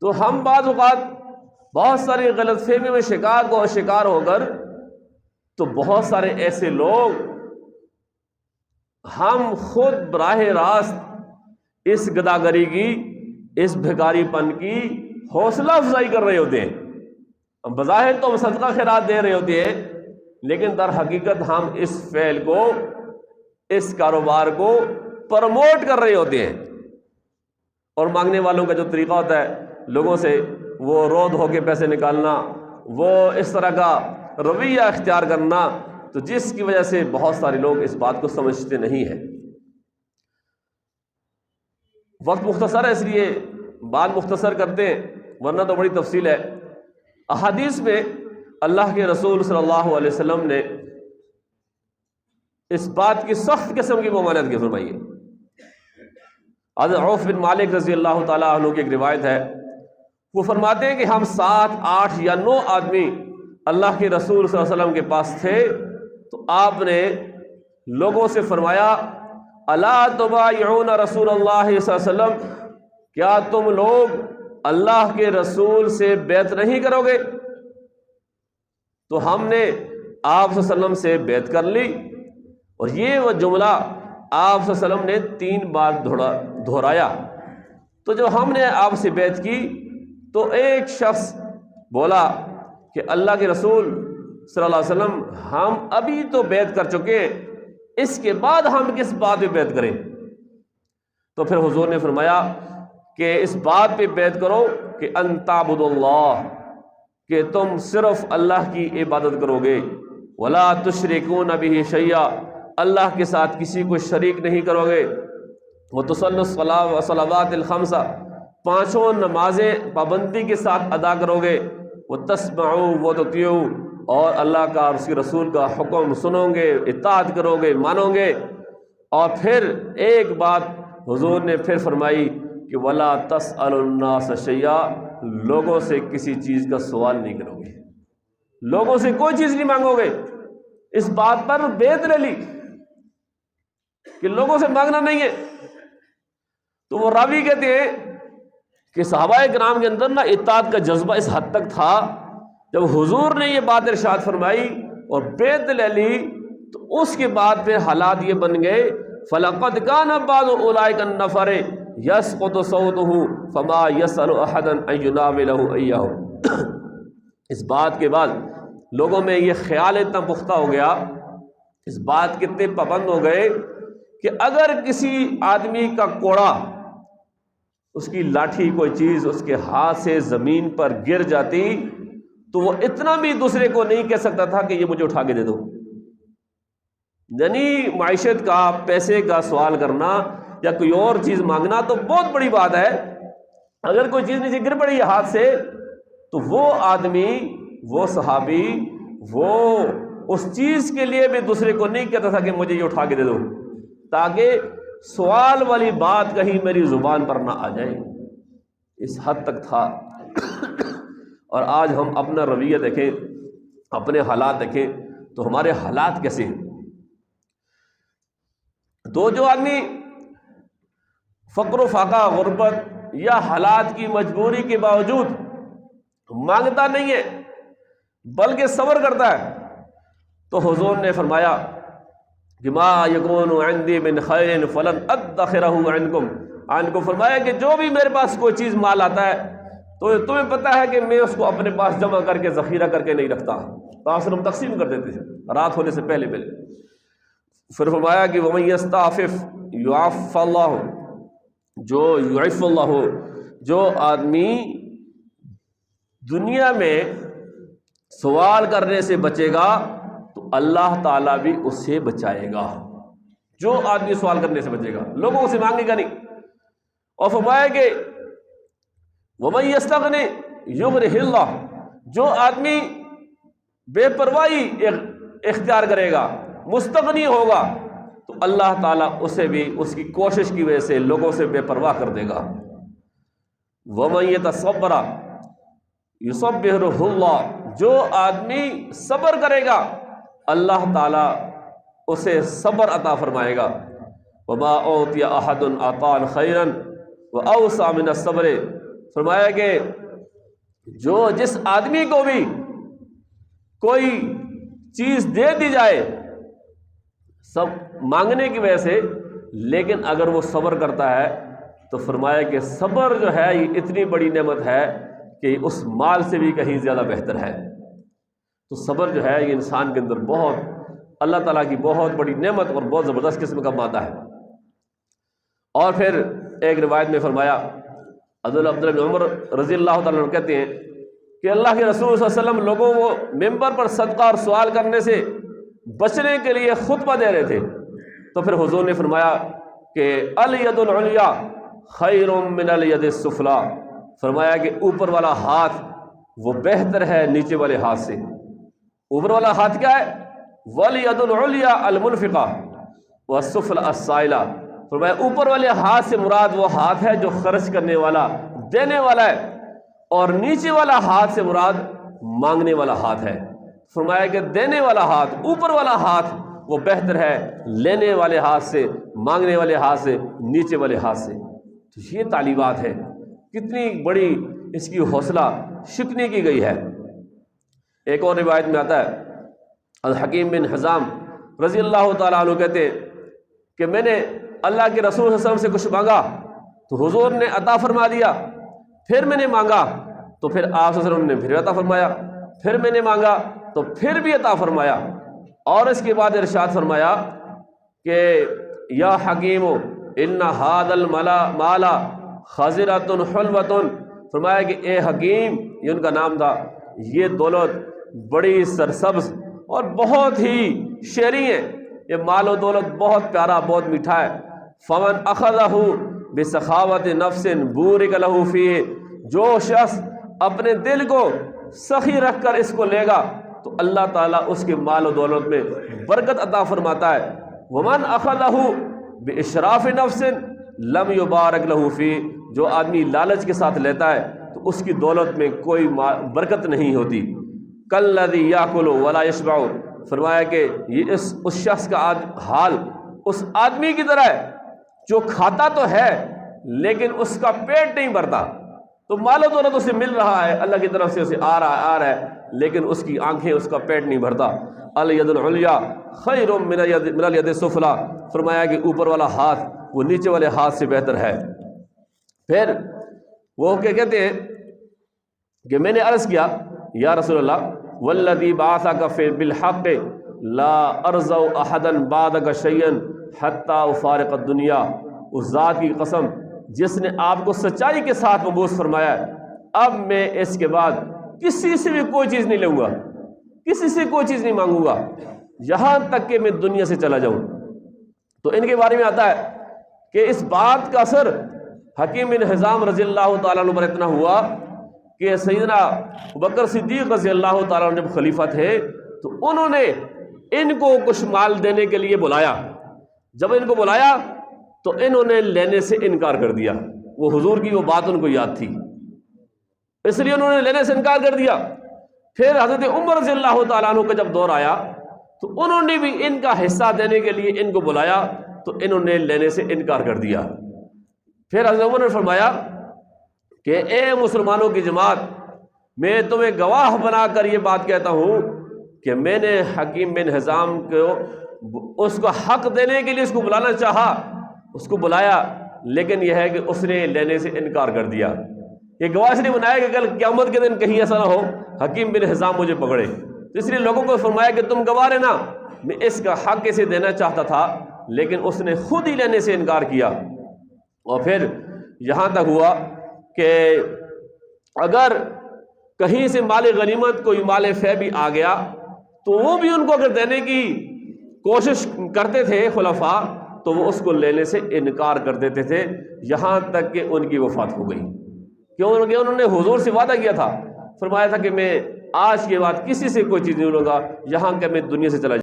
تو ہم بعض اوقات بہت ساری غلط فہمی میں شکار ہو کر تو بہت سارے ایسے لوگ ہم خود براہ راست اس گداگری کی، اس بھکاری پن کی حوصلہ افزائی کر رہے ہوتے ہیں۔ بظاہر تو ہم صدقہ خیرات دے رہے ہوتے ہیں، لیکن در حقیقت ہم اس فعل کو، اس کاروبار کو پروموٹ کر رہے ہوتے ہیں۔ اور مانگنے والوں کا جو طریقہ ہوتا ہے لوگوں سے وہ رو دھو کے پیسے نکالنا، وہ اس طرح کا رویہ اختیار کرنا، تو جس کی وجہ سے بہت سارے لوگ اس بات کو سمجھتے نہیں ہیں۔ وقت مختصر ہے اس لیے بات مختصر کرتے ہیں، ورنہ تو بڑی تفصیل ہے۔ احادیث میں اللہ کے رسول صلی اللہ علیہ وسلم نے اس بات کی سخت قسم کی ممانعت کی فرمائی ہے۔ حضرت عوف بن مالک رضی اللہ تعالیٰ عنہ کی ایک روایت ہے، وہ فرماتے ہیں کہ ہم 7، 8 یا 9 آدمی اللہ کے رسول صلی اللہ علیہ وسلم کے پاس تھے، تو آپ نے لوگوں سے فرمایا الا تبایعون رسول اللہ صلی اللہ علیہ وسلم، کیا تم لوگ اللہ کے رسول سے بیعت نہیں کرو گے؟ تو ہم نے آپ صلی اللہ علیہ وسلم سے بیعت کر لی، اور یہ وہ جملہ آپ صلی اللہ علیہ وسلم نے 3 بار دہرایا۔ تو جب ہم نے آپ سے بیعت کی تو ایک شخص بولا کہ اللہ کے رسول صلی اللہ علیہ وسلم ہم ابھی تو بیعت کر چکے ہیں، اس کے بعد ہم کس بات پہ بیعت کریں؟ تو پھر حضور نے فرمایا کہ اس بات پہ بیعت کرو کہ ان تعبدوا اللہ، کہ تم صرف اللہ کی عبادت کرو گے، ولا تشرکون بہ شیئا، اللہ کے ساتھ کسی کو شریک نہیں کرو گے، وتصلوا الصلوات الخمسہ، 5 نمازیں پابندی کے ساتھ ادا کرو گے، وتسمعوا وتطیعوا، اور اللہ کا اور اس کے رسول کا حکم سنو گے، اطاعت کرو گے، مانو گے۔ اور پھر ایک بات حضور نے پھر فرمائی کہ ولا تسألوا الناس شیئا، لوگوں سے کسی چیز کا سوال نہیں کرو گے، لوگوں سے کوئی چیز نہیں مانگو گے۔ اس بات پر بیعت لے لی کہ لوگوں سے مانگنا نہیں ہے۔ تو وہ راوی کہتے ہیں کہ صحابہ کرام کے اندر اطاعت کا جذبہ اس حد تک تھا، جب حضور نے یہ بات ارشاد فرمائی اور بیعت لے لی تو اس کے بعد پھر حالات یہ بن گئے فَلَقَدْ كَانَ بَعْضُ أُولَٰئِكَ النَّفَرِ يَسْقُطُ صَوْتُهُ فَمَا يَسْأَلُ أَحَدًا أَن يُنَاوِلَهُ إِيَّاهُ۔ اس بات کے بعد لوگوں میں یہ خیال اتنا پختہ ہو گیا، اس بات کے اتنے پابند ہو گئے کہ اگر کسی آدمی کا کوڑا، اس کی لاٹھی، کوئی چیز اس کے ہاتھ سے زمین پر گر جاتی تو وہ اتنا بھی دوسرے کو نہیں کہہ سکتا تھا کہ یہ مجھے اٹھا کے دے دو۔ یعنی معیشت کا، پیسے کا سوال کرنا یا کوئی اور چیز مانگنا تو بہت بڑی بات ہے، اگر کوئی چیز نیچے گر پڑی ہے ہاتھ سے تو وہ آدمی، وہ صحابی، وہ اس چیز کے لیے بھی دوسرے کو نہیں کہتا تھا کہ مجھے یہ اٹھا کے دے دو، تاکہ سوال والی بات کہیں میری زبان پر نہ آ جائے۔ اس حد تک تھا۔ اور آج ہم اپنا رویہ دیکھیں، اپنے حالات دیکھیں تو ہمارے حالات کیسے ہیں۔ جو آدمی فقر و فاقہ، غربت یا حالات کی مجبوری کے باوجود مانگتا نہیں ہے بلکہ صبر کرتا ہے، تو حضور نے فرمایا کہ ما یکون عندی من خیر فلن ادخرہ عنکم، فرمایا کہ جو بھی میرے پاس کوئی چیز مال آتا ہے تو تمہیں پتہ ہے کہ میں اس کو اپنے پاس جمع کر کے ذخیرہ کر کے نہیں رکھتا، تو ہم تقسیم کر دیتے تھے رات ہونے سے پہلے۔ پھر فرمایا کہ ومن یستعفف یعف اللہ، جو یعف اللہ، جو آدمی دنیا میں سوال کرنے سے بچے گا تو اللہ تعالیٰ بھی اس سے بچائے گا۔ جو آدمی سوال کرنے سے بچے گا، لوگوں سے مانگے گا نہیں۔ اور فرمایا کہ ومن یستغنی یغنہ اللہ، جو آدمی بے پرواہی اختیار کرے گا، مستغنی ہوگا، تو اللہ تعالیٰ اسے بھی اس کی کوشش کی وجہ سے لوگوں سے بے پرواہ کر دے گا۔ ومن یتصبر یصبرہ اللہ، جو آدمی صبر کرے گا اللہ تعالیٰ اسے صبر عطا فرمائے گا۔ وما اوتی احد عطاء خیرا واوسع من الصبر فرمایا کہ جس آدمی کو بھی کوئی چیز دے دی جائے سب مانگنے کی وجہ سے، لیکن اگر وہ صبر کرتا ہے تو فرمایا کہ صبر جو ہے یہ اتنی بڑی نعمت ہے کہ اس مال سے بھی کہیں زیادہ بہتر ہے۔ تو صبر جو ہے یہ انسان کے اندر بہت اللہ تعالیٰ کی بہت بڑی نعمت اور بہت زبردست قسم کا مادہ ہے۔ اور پھر ایک روایت میں فرمایا، عبداللہ بن عمر رضی اللہ تعالیٰ عنہ کہتے ہیں کہ اللہ کے رسول صلی اللہ علیہ وسلم لوگوں کو ممبر پر صدقہ اور سوال کرنے سے بچنے کے لیے خطبہ دے رہے تھے، تو پھر حضور نے فرمایا کہ الید العلیٰ خیر من الید السفلیٰ، فرمایا کہ اوپر والا ہاتھ وہ بہتر ہے نیچے والے ہاتھ سے۔ اوپر والا ہاتھ کیا ہے؟ والید العلیٰ المنفقہ والسفلی السائلہ، فرمایا اوپر والے ہاتھ سے مراد وہ ہاتھ ہے جو خرچ کرنے والا، دینے والا ہے، اور نیچے والا ہاتھ سے مراد مانگنے والا ہاتھ ہے۔ فرمایا کہ دینے والا ہاتھ، اوپر والا ہاتھ وہ بہتر ہے لینے والے ہاتھ سے، مانگنے والے ہاتھ سے، نیچے والے ہاتھ سے۔ تو یہ تعلیمات ہے، کتنی بڑی اس کی حوصلہ شکنی کی گئی ہے۔ ایک اور روایت میں آتا ہے، الحکیم بن حزام رضی اللہ تعالیٰ عنہ کہتے ہیں کہ میں نے اللہ کے رسول صلی اللہ علیہ وسلم سے کچھ مانگا تو حضور نے عطا فرما دیا، پھر میں نے مانگا تو پھر آپ صلی اللہ علیہ وسلم نے پھر عطا فرمایا، پھر میں نے مانگا تو پھر بھی عطا فرمایا، اور اس کے بعد ارشاد فرمایا کہ یا حکیم ان ھذا المال خضرۃ حلوۃ، فرمایا کہ اے حکیم، یہ ان کا نام تھا، یہ دولت بڑی سرسبز اور بہت ہی شیریں ہے، یہ مال و دولت بہت پیارا بہت میٹھا ہے۔ فمن اخذہ بسخاوت نفس بورک لہ فیہ، جو شخص اپنے دل کو سخی رکھ کر اس کو لے گا تو اللہ تعالیٰ اس کے مال و دولت میں برکت عطا فرماتا ہے۔ ومن اخذہ باشراف نفس لم یبارک لہ فیہ، جو آدمی لالچ کے ساتھ لیتا ہے تو اس کی دولت میں کوئی برکت نہیں ہوتی۔ کالذی یاکل ولا یشبع، فرمایا کہ یہ اس شخص کا حال اس آدمی کی طرح ہے جو کھاتا تو ہے لیکن اس کا پیٹ نہیں بھرتا۔ تو مال و دولت اسے مل رہا ہے، اللہ کی طرف سے اسے آ رہا ہے، لیکن اس کی آنکھیں، اس کا پیٹ نہیں بھرتا۔ الید العلیٰ خیر من الید السفلیٰ، فرمایا کہ اوپر والا ہاتھ وہ نیچے والے ہاتھ سے بہتر ہے۔ پھر وہ کہتے ہیں کہ میں نے عرض کیا یا رسول اللہ والذی بعثک بالحق لا ارضع احدا بعدک شیئا حتی افارق الدنیا، اس ذات کی قسم جس نے آپ کو سچائی کے ساتھ مبعوث فرمایا ہے، اب میں اس کے بعد کسی سے بھی کوئی چیز نہیں لوں گا، کسی سے کوئی چیز نہیں مانگوں گا یہاں تک کہ میں دنیا سے چلا جاؤں۔ تو ان کے بارے میں آتا ہے کہ اس بات کا اثر حکیم بن حزام رضی اللہ تعالیٰ عنہ پر اتنا ہوا کہ سیدنا ابوبکر صدیق رضی اللہ تعالیٰ عنہ جب خلیفہ تھے تو انہوں نے ان کو کچھ مال دینے کے لیے بلایا۔ جب ان کو بلایا تو انہوں نے لینے سے انکار کر دیا، وہ حضور کی وہ بات ان کو یاد تھی، اس لیے انہوں نے لینے سے انکار کر دیا۔ پھر حضرت عمر رضی اللہ تعالیٰ عنہ کا جب دور آیا تو انہوں نے بھی ان کا حصہ دینے کے لیے ان کو بلایا تو انہوں نے لینے سے انکار کر دیا۔ پھر حضرت عمر نے فرمایا کہ اے مسلمانوں کی جماعت، میں تمہیں گواہ بنا کر یہ بات کہتا ہوں کہ میں نے حکیم بن حزام کو اس کو حق دینے کے لیے اس کو بلانا چاہا، اس کو بلایا، لیکن یہ ہے کہ اس نے لینے سے انکار کر دیا۔ یہ گواہ اس نے بنایا کہ کل قیامت کے دن کہیں ایسا نہ ہو حکیم بن حزام مجھے پکڑے، تو اس لیے لوگوں کو فرمایا کہ تم گواہ رہنا، میں اس کا حق اسے دینا چاہتا تھا لیکن اس نے خود ہی لینے سے انکار کیا۔ اور پھر یہاں تک ہوا کہ اگر کہیں سے مال غنیمت کوئی مال فے بھی آ گیا تو وہ بھی ان کو اگر دینے کی کوشش کرتے تھے خلفاء تو وہ اس کو لینے سے انکار کر دیتے تھے، یہاں تک کہ ان کی وفات ہو گئی، کیونکہ انہوں نے حضور سے وعدہ کیا تھا، فرمایا تھا کہ میں آج کے بعد کسی سے کوئی چیز نہیں لوں گا یہاں کہ میں دنیا سے چلا جاؤں۔